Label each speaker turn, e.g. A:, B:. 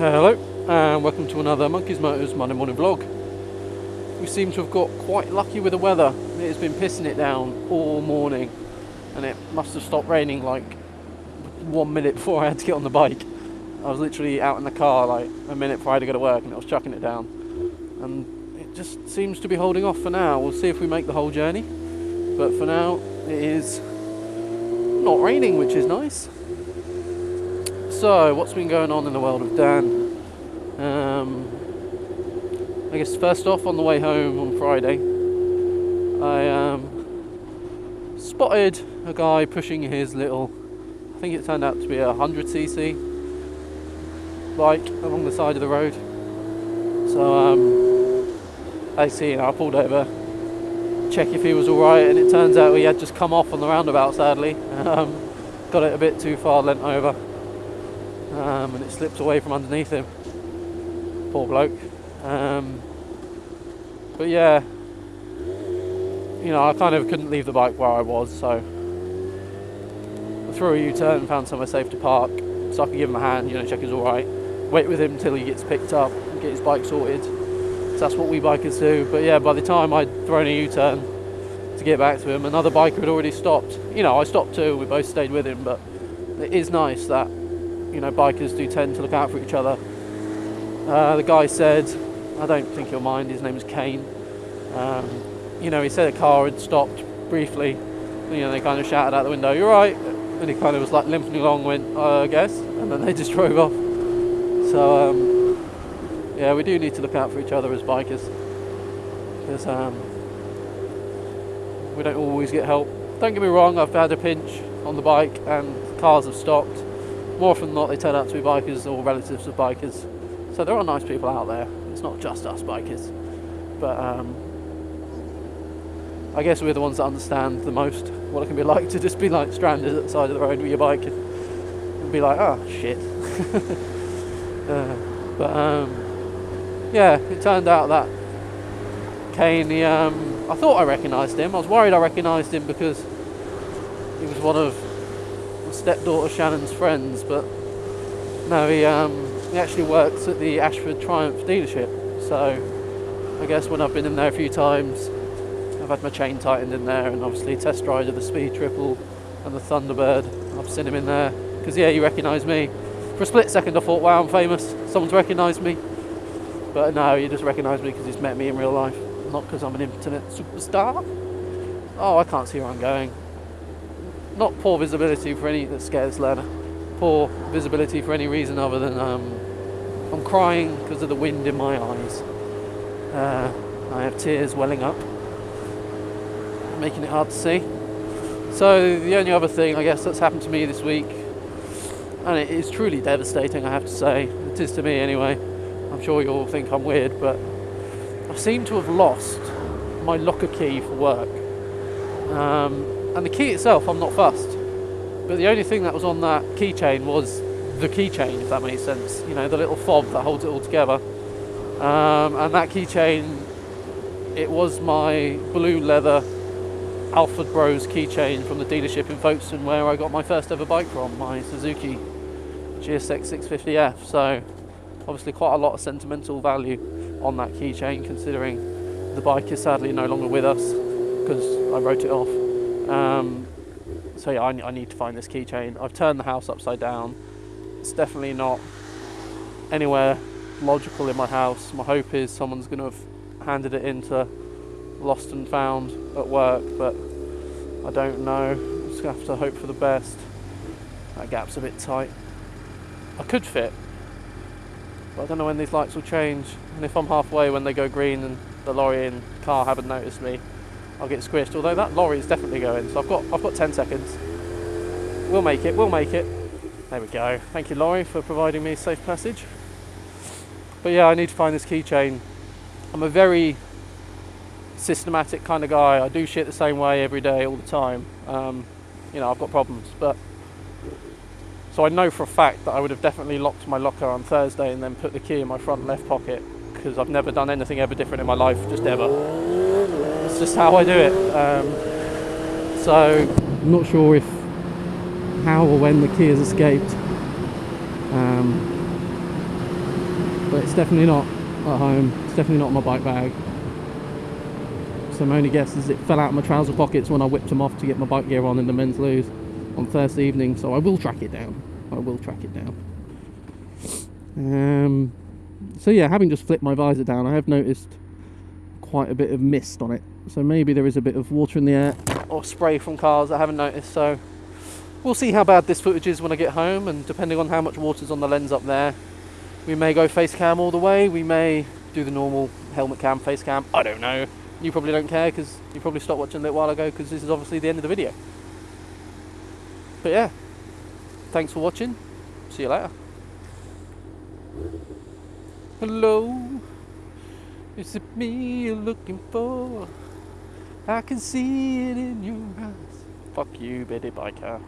A: Hello and welcome to another Monkey's Motors Monday morning vlog. We seem to have got quite lucky with the weather. It has been pissing it down all morning and it must have stopped raining like 1 minute before I had to get on the bike. I was literally out in the car like a minute before I had to go to work and it was chucking it down, and it just seems to be holding off for now. We'll see if we make the whole journey, but for now it is not raining, which is nice. So, what's been going on in the world of Dan? I guess first off, on the way home on Friday, I spotted a guy pushing his little, I think it turned out to be a 100cc bike along the side of the road. So, I pulled over, check if he was alright, and it turns out he had just come off on the roundabout, sadly. Got it a bit too far, leant over. And it slipped away from underneath him. Poor bloke. But yeah, I kind of couldn't leave the bike where I was, so I threw a U-turn and found somewhere safe to park, so I could give him a hand, check he's alright, wait with him until he gets picked up and get his bike sorted. So that's what we bikers do. But yeah, by the time I'd thrown a U-turn to get back to him, another biker had already stopped. I stopped too, we both stayed with him, but it is nice that bikers do tend to look out for each other. The guy said, I don't think he'll mind, his name is Kane. He said a car had stopped briefly. They kind of shouted out the window, "You're right," and he kind of was like limping along, went, "I guess," and then they just drove off. So yeah, we do need to look out for each other as bikers, because we don't always get help. Don't get me wrong, I've had a pinch on the bike and cars have stopped. More often than not, they turn out to be bikers or relatives of bikers. So there are nice people out there. It's not just us bikers. But I guess we're the ones that understand the most what it can be like to just be like stranded at the side of the road with your bike and be like, oh shit. Yeah, it turned out that Kane, I thought I recognised him. I was worried I recognised him because he was one of stepdaughter Shannon's friends, but no, he actually works at the Ashford Triumph dealership. So I guess when I've been in there a few times, I've had my chain tightened in there, and obviously test ride of the Speed Triple and the Thunderbird. I've seen him in there because he recognised me. For a split second I thought, wow, I'm famous, someone's recognised me. But no, he just recognised me because he's met me in real life, not because I'm an internet superstar. Oh, I can't see where I'm going. Not poor visibility for any, that scares Lerner. Poor visibility for any reason other than I'm crying because of the wind in my eyes. I have tears welling up, making it hard to see. So the only other thing I guess that's happened to me this week, and it is truly devastating, I have to say, it is to me anyway, I'm sure you'll think I'm weird, but I seem to have lost my locker key for work. And the key itself, I'm not fussed. But the only thing that was on that keychain was the keychain, if that makes sense. The little fob that holds it all together. And that keychain, it was my blue leather Alfred Bros keychain from the dealership in Folkestone where I got my first ever bike from, my Suzuki GSX 650F. So obviously quite a lot of sentimental value on that keychain, considering the bike is sadly no longer with us because I wrote it off. So yeah, I need to find this keychain. I've turned the house upside down. It's definitely not anywhere logical in my house. My hope is someone's going to have handed it into lost and found at work, but I don't know. I'm just going to have to hope for the best. That gap's a bit tight. I could fit, but I don't know when these lights will change, and if I'm halfway when they go green and the lorry and car haven't noticed me, I'll get squished, although that lorry is definitely going, so I've got 10 seconds. We'll make it. There we go. Thank you, lorry, for providing me safe passage. But yeah, I need to find this keychain. I'm a very systematic kind of guy. I do shit the same way every day, all the time. I've got problems, but so I know for a fact that I would have definitely locked my locker on Thursday and then put the key in my front left pocket, because I've never done anything ever different in my life, just ever. It's just how I do it. So I'm not sure if how or when the key has escaped. but it's definitely not at home. It's definitely not in my bike bag. So my only guess is it fell out of my trouser pockets when I whipped them off to get my bike gear on in the men's loos on Thursday evening. So I will track it down. I will track it down. So yeah, having just flipped my visor down, I have noticed quite a bit of mist on it. So maybe there is a bit of water in the air or spray from cars I haven't noticed. So we'll see how bad this footage is when I get home, and depending on how much water's on the lens up there, we may go face cam all the way. We may do the normal helmet cam, face cam. I don't know. You probably don't care because you probably stopped watching a little while ago, because this is obviously the end of the video. But yeah, thanks for watching. See you later. Hello, is it me you're looking for? I can see it in your eyes. Fuck you, bitty biker.